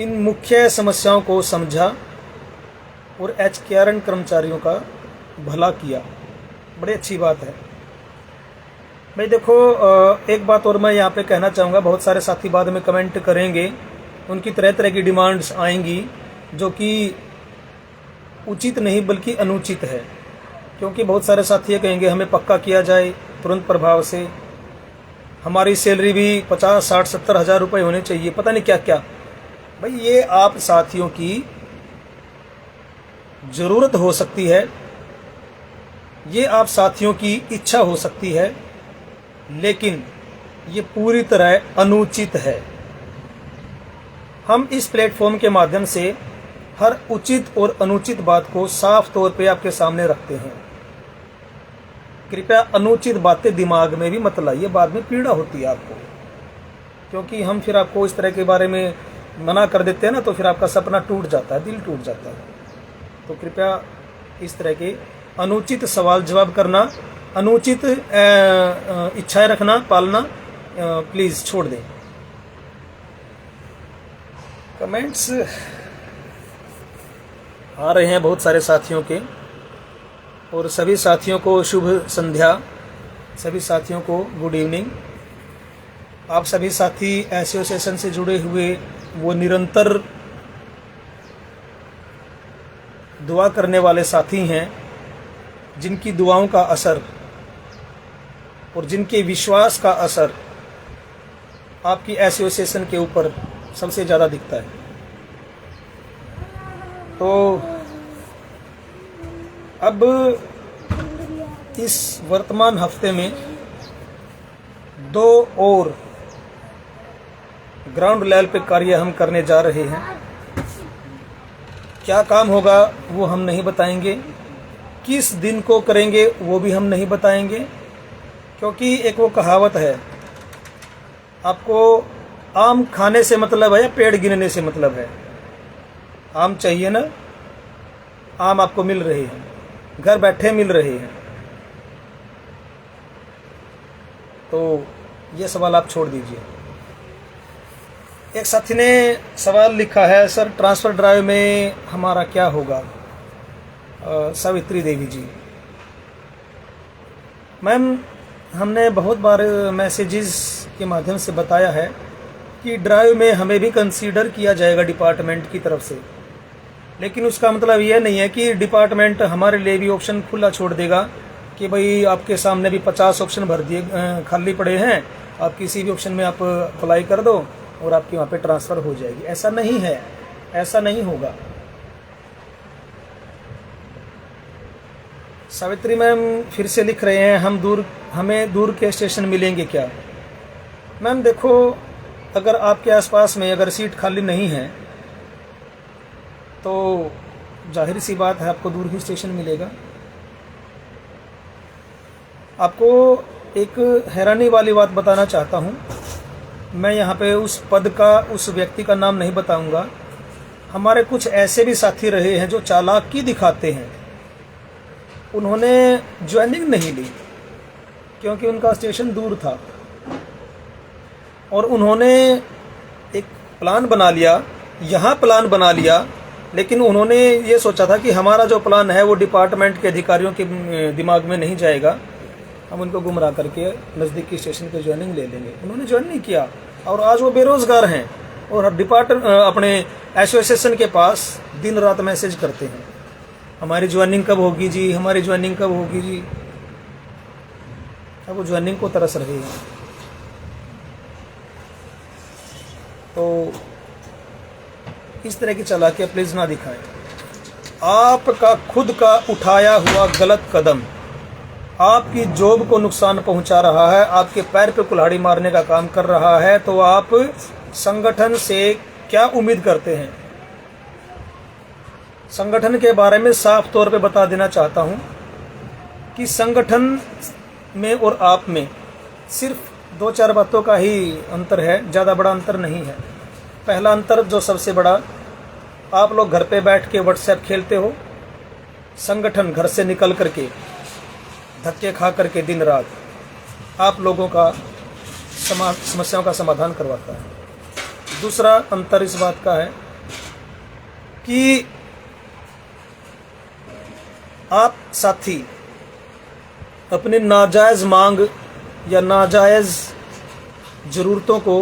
इन मुख्य समस्याओं को समझा और HKRN कर्मचारियों का भला किया। बड़ी अच्छी बात है भाई। देखो एक बात और मैं यहाँ पे कहना चाहूँगा, बहुत सारे साथी बाद में कमेंट करेंगे, उनकी तरह तरह की डिमांड्स आएंगी जो कि उचित नहीं बल्कि अनुचित है। क्योंकि बहुत सारे साथी कहेंगे हमें पक्का किया जाए तुरंत प्रभाव से, हमारी सैलरी भी 50, 60, 70 हज़ार रुपये होने चाहिए, पता नहीं क्या क्या। भाई ये आप साथियों की ज़रूरत हो सकती है, ये आप साथियों की इच्छा हो सकती है, लेकिन ये पूरी तरह अनुचित है। हम इस प्लेटफॉर्म के माध्यम से हर उचित और अनुचित बात को साफ तौर पे आपके सामने रखते हैं। कृपया अनुचित बातें दिमाग में भी मत लाइए, बाद में पीड़ा होती है आपको, क्योंकि हम फिर आपको इस तरह के बारे में मना कर देते हैं ना, तो फिर आपका सपना टूट जाता है, दिल टूट जाता है। तो कृपया इस तरह के अनुचित सवाल जवाब करना, अनुचित इच्छाएं रखना, पालना प्लीज़ छोड़ दें। कमेंट्स आ रहे हैं बहुत सारे साथियों के, और सभी साथियों को शुभ संध्या, सभी साथियों को गुड इवनिंग। आप सभी साथी एसोसिएशन से जुड़े हुए वो निरंतर दुआ करने वाले साथी हैं, जिनकी दुआओं का असर और जिनके विश्वास का असर आपकी एसोसिएशन के ऊपर सबसे ज़्यादा दिखता है। तो अब इस वर्तमान हफ्ते में 2 और ग्राउंड लेवल पे कार्य हम करने जा रहे हैं। क्या काम होगा वो हम नहीं बताएंगे, किस दिन को करेंगे वो भी हम नहीं बताएंगे, क्योंकि एक वो कहावत है, आपको आम खाने से मतलब है या पेड़ गिनने से मतलब है। आम चाहिए ना, आम आपको मिल रहे हैं, घर बैठे मिल रहे हैं। तो ये सवाल आप छोड़ दीजिए। एक साथी ने सवाल लिखा है, सर ट्रांसफ़र ड्राइव में हमारा क्या होगा? सावित्री देवी जी, मैम हमने बहुत बार मैसेजेस के माध्यम से बताया है कि ड्राइव में हमें भी कंसीडर किया जाएगा डिपार्टमेंट की तरफ से, लेकिन उसका मतलब यह नहीं है कि डिपार्टमेंट हमारे लिए भी ऑप्शन खुला छोड़ देगा कि भाई आपके सामने भी 50 ऑप्शन भर दिए खाली पड़े हैं, आप किसी भी ऑप्शन में आप अप्लाई कर दो और आपकी वहाँ पे ट्रांसफ़र हो जाएगी। ऐसा नहीं है, ऐसा नहीं होगा। सावित्री मैम फिर से लिख रहे हैं, हमें दूर के स्टेशन मिलेंगे क्या? मैम देखो, अगर आपके आसपास में अगर सीट खाली नहीं है तो जाहिर सी बात है आपको दूर ही स्टेशन मिलेगा। आपको एक हैरानी वाली बात बताना चाहता हूँ। मैं यहाँ पे उस पद का, उस व्यक्ति का नाम नहीं बताऊँगा। हमारे कुछ ऐसे भी साथी रहे हैं जो चालाकी दिखाते हैं। उन्होंने ज्वाइनिंग नहीं ली क्योंकि उनका स्टेशन दूर था, और उन्होंने एक प्लान बना लिया, यहाँ प्लान बना लिया, लेकिन उन्होंने ये सोचा था कि हमारा जो प्लान है वो डिपार्टमेंट के अधिकारियों के दिमाग में नहीं जाएगा, हम उनको गुमराह करके नज़दीकी स्टेशन पे ज्वाइनिंग ले लेंगे। उन्होंने ज्वाइन नहीं किया और आज वो बेरोज़गार हैं और अपने एसोसिएशन के पास दिन रात मैसेज करते हैं, हमारी ज्वाइनिंग कब होगी जी, हमारी ज्वाइनिंग कब होगी जी। अब वो ज्वाइनिंग को तरस रहे हैं। तो इस तरह की चालाकियाँ प्लीज़ ना दिखाएं। आपका खुद का उठाया हुआ गलत कदम आपकी जॉब को नुकसान पहुंचा रहा है, आपके पैर पे कुल्हाड़ी मारने का काम कर रहा है, तो आप संगठन से क्या उम्मीद करते हैं? संगठन के बारे में साफ तौर पे बता देना चाहता हूं कि संगठन में और आप में सिर्फ 2-4 बातों का ही अंतर है, ज़्यादा बड़ा अंतर नहीं है। पहला अंतर जो सबसे बड़ा, आप लोग घर पे बैठ के व्हाट्सएप खेलते हो, संगठन घर से निकल करके धक्के खा करके दिन रात आप लोगों का समस्याओं का समाधान करवाता है। दूसरा अंतर इस बात का है कि आप साथी अपने नाजायज़ मांग या नाजायज़ ज़रूरतों को,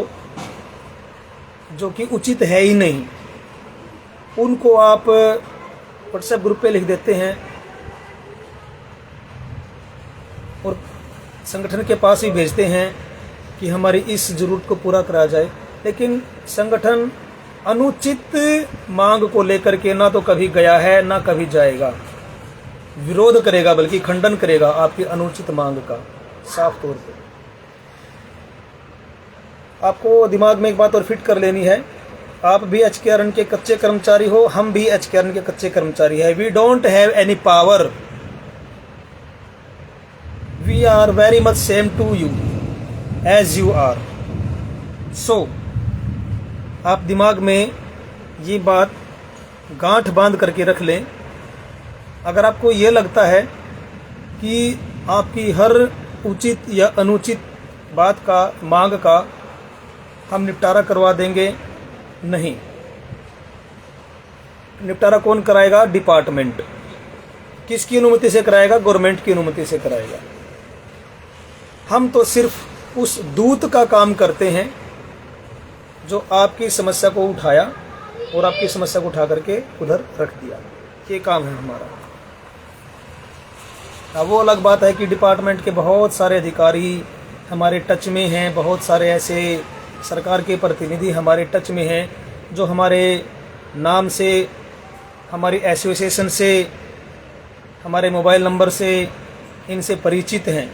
जो कि उचित है ही नहीं, उनको आप व्हाट्सएप ग्रुप पे लिख देते हैं और संगठन के पास ही भेजते हैं कि हमारी इस ज़रूरत को पूरा करा जाए। लेकिन संगठन अनुचित मांग को लेकर के ना तो कभी गया है ना कभी जाएगा, विरोध करेगा बल्कि खंडन करेगा आपकी अनुचित मांग का, साफ तौर पे। आपको दिमाग में एक बात और फिट कर लेनी है, आप भी एचकेआरएन के कच्चे कर्मचारी हो, हम भी एचकेआरएन के कच्चे कर्मचारी हैं। We don't have any power, we are very much same to you as you are. So आप दिमाग में ये बात गांठ बांध करके रख लें। अगर आपको ये लगता है कि आपकी हर उचित या अनुचित बात का, मांग का हम निपटारा करवा देंगे, नहीं। निपटारा कौन कराएगा? डिपार्टमेंट। किसकी अनुमति से कराएगा? गवर्नमेंट की अनुमति से कराएगा। हम तो सिर्फ उस दूत का काम करते हैं जो आपकी समस्या को उठाया और आपकी समस्या को उठा करके उधर रख दिया। ये काम है हमारा। अब वो अलग बात है कि डिपार्टमेंट के बहुत सारे अधिकारी हमारे टच में हैं, बहुत सारे ऐसे सरकार के प्रतिनिधि हमारे टच में हैं जो हमारे नाम से, हमारी एसोसिएशन से, हमारे मोबाइल नंबर से इनसे परिचित हैं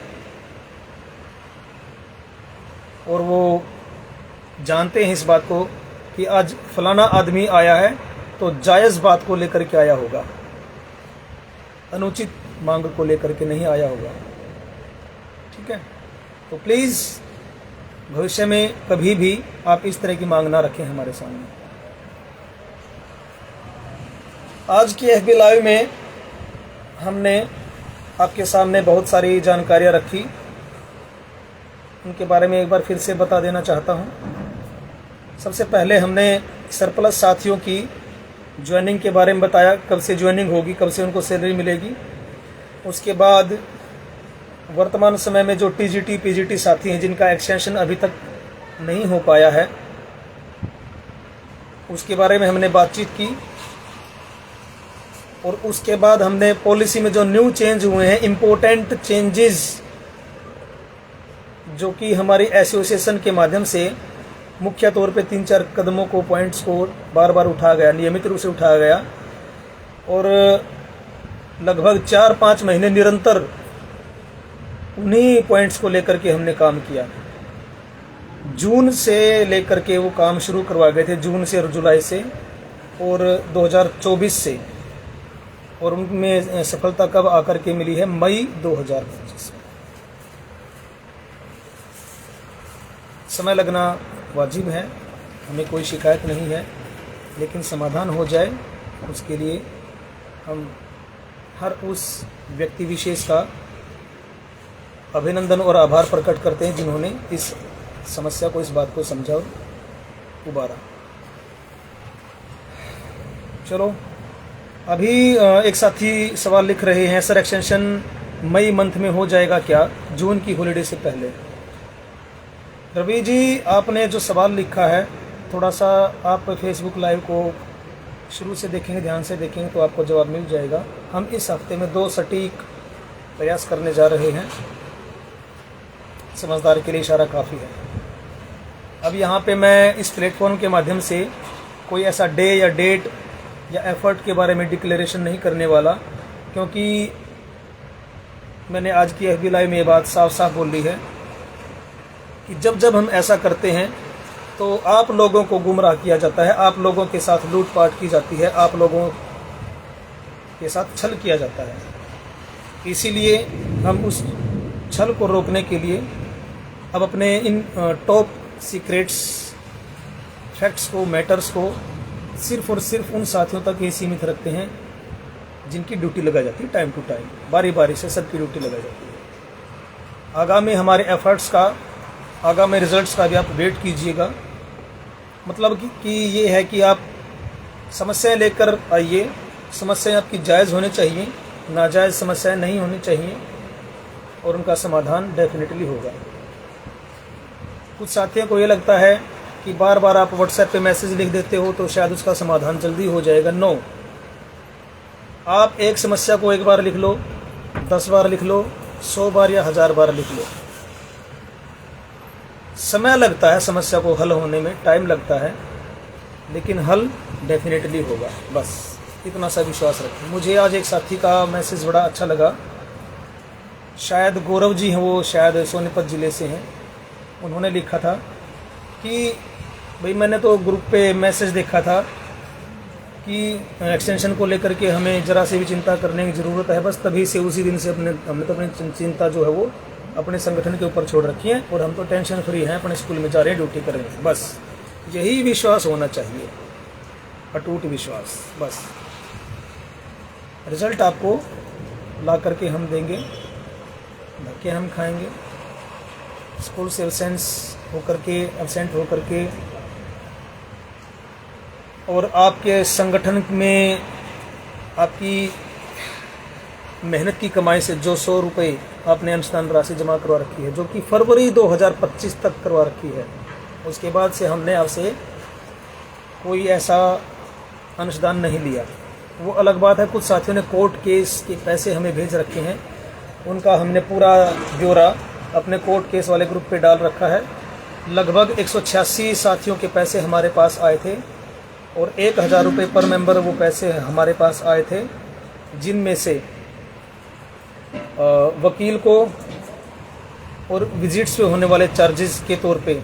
और वो जानते हैं इस बात को कि आज फलाना आदमी आया है तो जायज़ बात को लेकर के आया होगा, अनुचित मांग को लेकर के नहीं आया होगा। ठीक है, तो प्लीज़ भविष्य में कभी भी आप इस तरह की मांग ना रखें हमारे सामने। आज की FB लाइव में हमने आपके सामने बहुत सारी जानकारियां रखी, उनके बारे में एक बार फिर से बता देना चाहता हूं। सबसे पहले हमने सरप्लस साथियों की ज्वाइनिंग के बारे में बताया, कब से ज्वाइनिंग होगी, कब से उनको सैलरी मिलेगी। उसके बाद वर्तमान समय में जो TGT PGT साथी हैं जिनका एक्सटेंशन अभी तक नहीं हो पाया है, उसके बारे में हमने बातचीत की। और उसके बाद हमने पॉलिसी में जो न्यू चेंज हुए हैं, इम्पोर्टेंट चेंजेस, जो कि हमारी एसोसिएशन के माध्यम से मुख्य तौर पे 3-4 कदमों को, पॉइंट्स को बार बार उठाया गया, नियमित रूप से उठाया गया और लगभग 4-5 महीने निरंतर उन्हीं पॉइंट्स को लेकर के हमने काम किया। जून से लेकर के वो काम शुरू करवा गए थे, जून से और जुलाई से और 2024 से, और उनमें सफलता कब आकर के मिली है? मई 2025 में। समय लगना वाजिब है, हमें कोई शिकायत नहीं है, लेकिन समाधान हो जाए उसके लिए हम हर उस व्यक्ति विशेष का अभिनंदन और आभार प्रकट करते हैं जिन्होंने इस समस्या को, इस बात को समझा और उबारा। चलो, अभी एक साथी सवाल लिख रहे हैं, सर एक्सटेंशन मई मंथ में हो जाएगा क्या, जून की हॉलिडे से पहले? रवि जी, आपने जो सवाल लिखा है, थोड़ा सा आप फेसबुक लाइव को शुरू से देखेंगे, ध्यान से देखेंगे तो आपको जवाब मिल जाएगा। हम इस हफ्ते में 2 सटीक प्रयास करने जा रहे हैं। समझदार के लिए इशारा काफ़ी है। अब यहाँ पे मैं इस प्लेटफॉर्म के माध्यम से कोई ऐसा डे या डेट या एफर्ट के बारे में डिक्लेरेशन नहीं करने वाला, क्योंकि मैंने आज की FB लाइव में ये बात साफ साफ बोल ली है कि जब जब हम ऐसा करते हैं तो आप लोगों को गुमराह किया जाता है, आप लोगों के साथ लूटपाट की जाती है, आप लोगों के साथ छल किया जाता है। इसीलिए हम उस छल को रोकने के लिए अब अपने इन टॉप सीक्रेट्स, फैक्ट्स को, मैटर्स को सिर्फ और सिर्फ उन साथियों तक ही सीमित रखते हैं जिनकी ड्यूटी लगाई जाती है टाइम टू टाइम, बारी बारी से सबकी ड्यूटी लगाई जाती है। आगामी हमारे एफर्ट्स का, आगामी रिजल्ट्स का भी आप वेट कीजिएगा। मतलब कि ये है कि आप समस्याएं लेकर आइए, समस्याएं आपकी जायज़ होनी चाहिए, नाजायज़ समस्याएं नहीं होनी चाहिए और उनका समाधान डेफिनेटली होगा। कुछ साथियों को ये लगता है कि बार बार आप व्हाट्सएप पे मैसेज लिख देते हो तो शायद उसका समाधान जल्दी हो जाएगा। नो, आप एक समस्या को एक बार लिख लो, 10 बार लिख लो, 100 बार या 1000 बार लिख लो। समय लगता है समस्या को हल होने में, टाइम लगता है, लेकिन हल डेफिनेटली होगा। बस इतना सा विश्वास रखें। मुझे आज एक साथी का मैसेज बड़ा अच्छा लगा, शायद गौरव जी हैं, वो शायद सोनीपत ज़िले से हैं। उन्होंने लिखा था कि भाई मैंने तो ग्रुप पे मैसेज देखा था कि एक्सटेंशन को लेकर के हमें ज़रा से भी चिंता करने की ज़रूरत है, बस तभी से उसी दिन से हमने तो अपनी चिंता जो है वो अपने संगठन के ऊपर छोड़ रखी है और हम तो टेंशन फ्री हैं, अपने स्कूल में जा रहे हैं, ड्यूटी कर रहे हैं। बस यही विश्वास होना चाहिए, अटूट विश्वास। बस रिजल्ट आपको ला करके हम देंगे, धक्के हम खाएंगे, स्कूल से एब्सेंट होकर के और आपके संगठन में आपकी मेहनत की कमाई से जो 100 रुपये आपने अनुदान राशि जमा करवा रखी है, जो कि फरवरी 2025 तक करवा रखी है, उसके बाद से हमने आपसे कोई ऐसा अनुदान नहीं लिया। वो अलग बात है, कुछ साथियों ने कोर्ट केस के पैसे हमें भेज रखे हैं, उनका हमने पूरा ब्यौरा अपने कोर्ट केस वाले ग्रुप पे डाल रखा है। लगभग 186 साथियों के पैसे हमारे पास आए थे और 1000 रुपये पर मेंबर वो पैसे हमारे पास आए थे, जिनमें से वकील को और विजिट्स पे होने वाले चार्जेस के तौर पे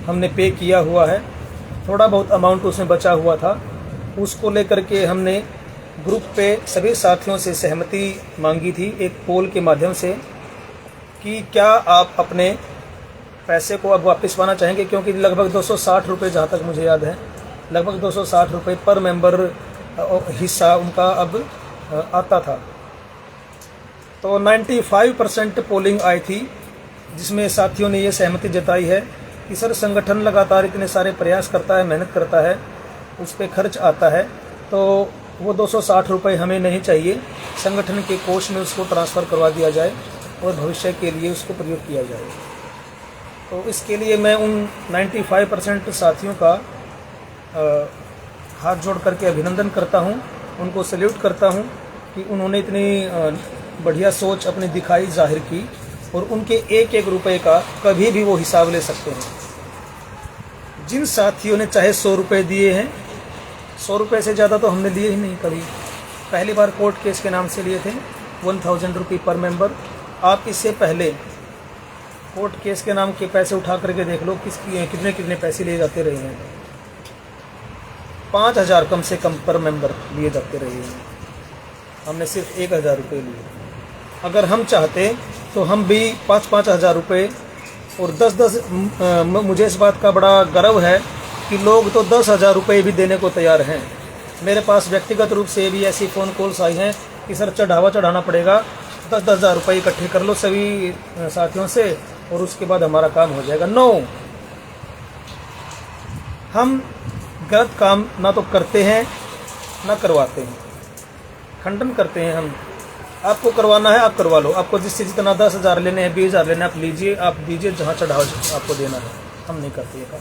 हमने पे किया हुआ है। थोड़ा बहुत अमाउंट उसमें बचा हुआ था, उसको लेकर के हमने ग्रुप पे सभी साथियों से सहमति मांगी थी एक पोल के माध्यम से कि क्या आप अपने पैसे को अब वापस पाना चाहेंगे, क्योंकि लगभग 260 रुपये, जहाँ तक मुझे याद है, लगभग 260 रुपये पर मेंबर हिस्सा उनका अब आता था। तो 95% पोलिंग आई थी, जिसमें साथियों ने ये सहमति जताई है कि सर संगठन लगातार इतने सारे प्रयास करता है, मेहनत करता है, उस पर खर्च आता है, तो वो 260 रुपये हमें नहीं चाहिए, संगठन के कोष में उसको ट्रांसफ़र करवा दिया जाए और भविष्य के लिए उसको प्रयोग किया जाए। तो इसके लिए मैं उन 95% साथियों का हाथ जोड़ करके अभिनंदन करता हूं, उनको सैल्यूट करता हूं कि उन्होंने इतनी बढ़िया सोच अपनी दिखाई, जाहिर की, और उनके एक एक रुपये का कभी भी वो हिसाब ले सकते हैं। जिन साथियों ने चाहे 100 रुपये दिए हैं, 100 रुपये से ज़्यादा तो हमने लिए ही नहीं कभी, पहली बार कोर्ट केस के नाम से लिए थे 1000 रुपये पर मेंबर। आप इससे पहले कोर्ट केस के नाम के पैसे उठा करके देख लो कितने कितने पैसे लिए जाते रहे हैं। 5000 कम से कम पर मेंबर लिए जाते रहे हैं, हमने सिर्फ 1000 रुपये लिए। अगर हम चाहते तो हम भी 5-5 हज़ार रुपये और 10-10, मुझे इस बात का बड़ा गर्व है कि लोग तो 10,000 रुपये भी देने को तैयार हैं। मेरे पास व्यक्तिगत रूप से भी ऐसी फ़ोन कॉल्स आई हैं कि सर चढ़ाना पड़ेगा, 10-10 हज़ार रुपये इकट्ठे कर लो सभी साथियों से और उसके बाद हमारा काम हो जाएगा। नो, हम गलत काम ना तो करते हैं ना करवाते हैं, खंडन करते हैं हम। आपको करवाना है आप करवा लो, आपको जिससे जितना 10,000 लेने हैं, 20,000 लेने हैं, आप लीजिए, आप दीजिए, जहाँ चढ़ाओ आपको देना है। हम नहीं करते ये काम।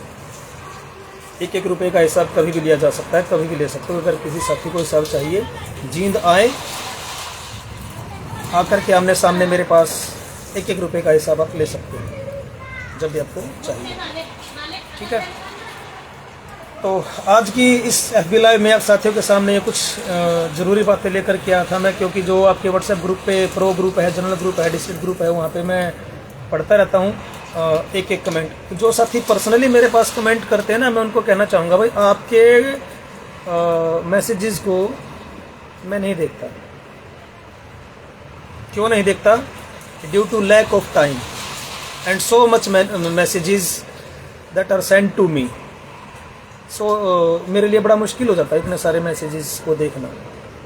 एक एक रुपये का हिसाब कभी भी लिया जा सकता है, कभी भी ले सकते हो। अगर किसी साथी को हिसाब चाहिए, जींद आए, आकर के आमने सामने मेरे पास एक एक रुपये का हिसाब आप ले सकते हैं जब भी आपको चाहिए, ठीक है। तो आज की इस FB लाइव में आप साथियों के सामने ये कुछ ज़रूरी बातें लेकर के आया था मैं, क्योंकि जो आपके व्हाट्सएप ग्रुप पे प्रो ग्रुप है, जनरल ग्रुप है, डिस्ट्रिक्ट ग्रुप है, वहाँ पे मैं पढ़ता रहता हूँ एक एक कमेंट। जो साथी पर्सनली मेरे पास कमेंट करते हैं ना, मैं उनको कहना चाहूँगा भाई आपके मैसेजेस को मैं नहीं देखता। क्यों नहीं देखता? Due to lack of time and so much messages that are send to me. मेरे लिए बड़ा मुश्किल हो जाता है इतने सारे मैसेजेस को देखना।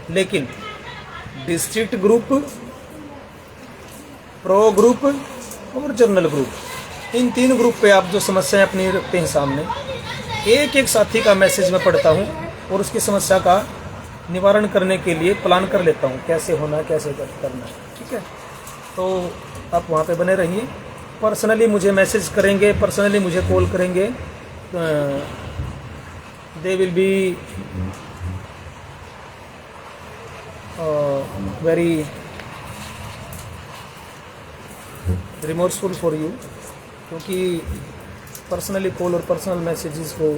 लेकिन डिस्ट्रिक्ट ग्रुप, प्रो ग्रुप और जर्नल ग्रुप, इन 3 ग्रुप पे आप जो समस्याएं अपनी रखते हैं सामने, एक एक साथी का मैसेज मैं पढ़ता हूं और उसकी समस्या का निवारण करने के लिए प्लान कर लेता हूं, कैसे होना है, कैसे करना है, ठीक है। तो आप वहाँ पे बने रहिए। पर्सनली मुझे मैसेज करेंगे, पर्सनली मुझे कॉल करेंगे, they will be very remorseful for you, क्योंकि पर्सनली कॉल और पर्सनल मैसेजेस को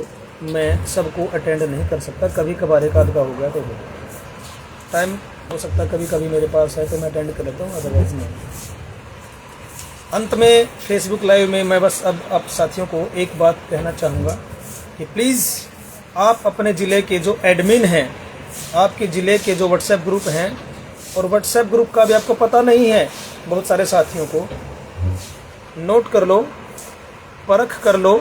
मैं सबको अटेंड नहीं कर सकता। कभी कभार एक आध का हो गया तो टाइम हो सकता है कभी कभी मेरे पास है तो मैं अटेंड कर लेता हूँ, अदरवाइज नहीं। अंत में फेसबुक लाइव में मैं बस अब आप साथियों को एक बात कहना चाहूँगा कि प्लीज़ आप अपने ज़िले के जो एडमिन हैं, आपके ज़िले के जो व्हाट्सएप ग्रुप हैं, और व्हाट्सएप ग्रुप का भी आपको पता नहीं है, बहुत सारे साथियों को नोट कर लो, परख कर लो,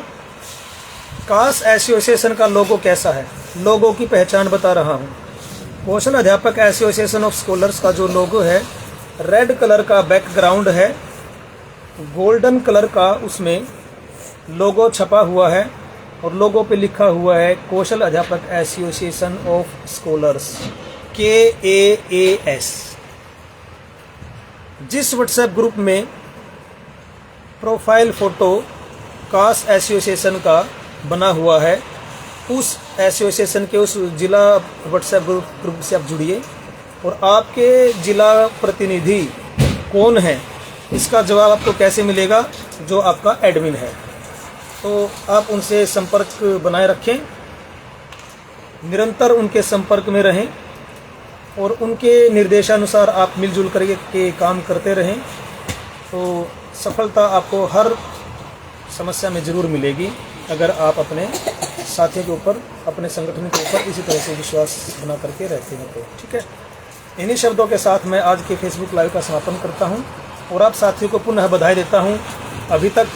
कास्ट एसोसिएशन का लोगो कैसा है। लोगो की पहचान बता रहा हूँ। कौशल अध्यापक एसोसिएशन ऑफ स्कॉलर्स का जो लोगो है, रेड कलर का बैकग्राउंड है, गोल्डन कलर का उसमें लोगो छपा हुआ है और लोगो पे लिखा हुआ है कौशल अध्यापक एसोसिएशन ऑफ स्कॉलर्स, KAAS। जिस व्हाट्सएप ग्रुप में प्रोफाइल फ़ोटो कास्ट एसोसिएशन का बना हुआ है, उस एसोसिएशन के उस जिला व्हाट्सएप ग्रुप से आप जुड़िए और आपके जिला प्रतिनिधि कौन है इसका जवाब आपको कैसे मिलेगा? जो आपका एडमिन है। तो आप उनसे संपर्क बनाए रखें, निरंतर उनके संपर्क में रहें और उनके निर्देशानुसार आप मिलजुल करके काम करते रहें, तो सफलता आपको हर समस्या में ज़रूर मिलेगी अगर आप अपने साथियों के ऊपर, अपने संगठन के ऊपर इसी तरह से विश्वास बना करके रहते हैं। तो ठीक है, इन्हीं शब्दों के साथ मैं आज के फेसबुक लाइव का समापन करता हूं और आप साथियों को पुनः बधाई देता हूं। अभी तक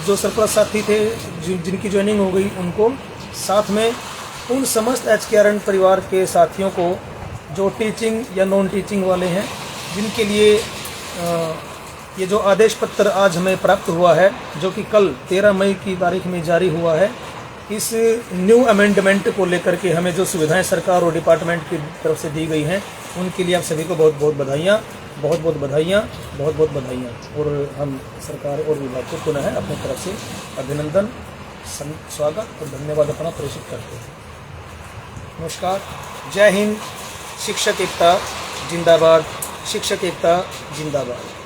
जो सरप्लस साथी थे जिनकी ज्वाइनिंग हो गई, उनको, साथ में उन समस्त HKRN परिवार के साथियों को जो टीचिंग या नॉन टीचिंग वाले हैं, जिनके लिए ये जो आदेश पत्र आज हमें प्राप्त हुआ है, जो कि कल 13 मई की तारीख में जारी हुआ है, इस न्यू अमेंडमेंट को लेकर के हमें जो सुविधाएं सरकार और डिपार्टमेंट की तरफ से दी गई हैं, उनके लिए आप सभी को बहुत बहुत बधाइयाँ, बहुत बहुत बधाइयाँ, बहुत बहुत बधाइयाँ। और हम सरकार और विभाग को पुनः अपनी तरफ से अभिनंदन, स्वागत और धन्यवाद अपना प्रेषित करते हैं। नमस्कार, जय हिंद। शिक्षक एकता जिंदाबाद, शिक्षक एकता जिंदाबाद।